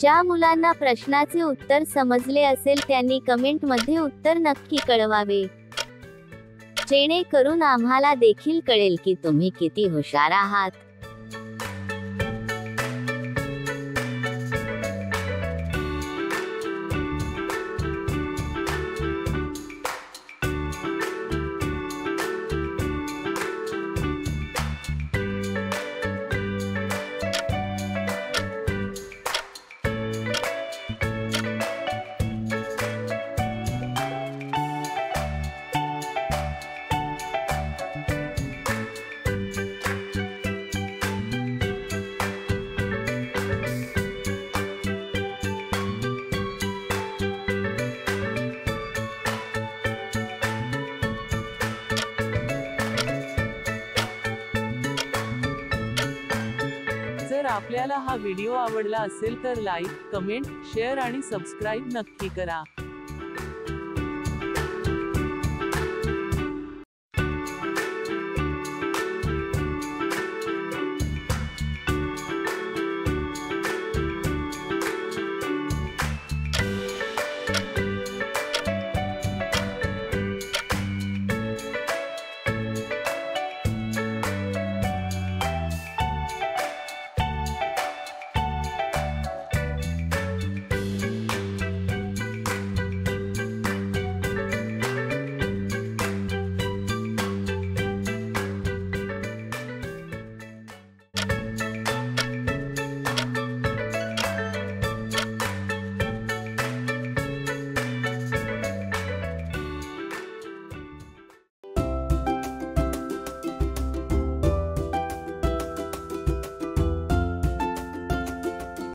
ज्या मुलांना प्रश्नाचे उत्तर समजले असेल त्यांनी कमेंटमध्ये उत्तर नक्की कळवावे, जेणेकरून आम्हाला देखील कळेल की तुम्ही किती हुशार आहात. जर आपल्याला हा व्हिडिओ आवडला असेल तर लाईक, कमेंट, शेअर आणि सबस्क्राईब नक्की करा.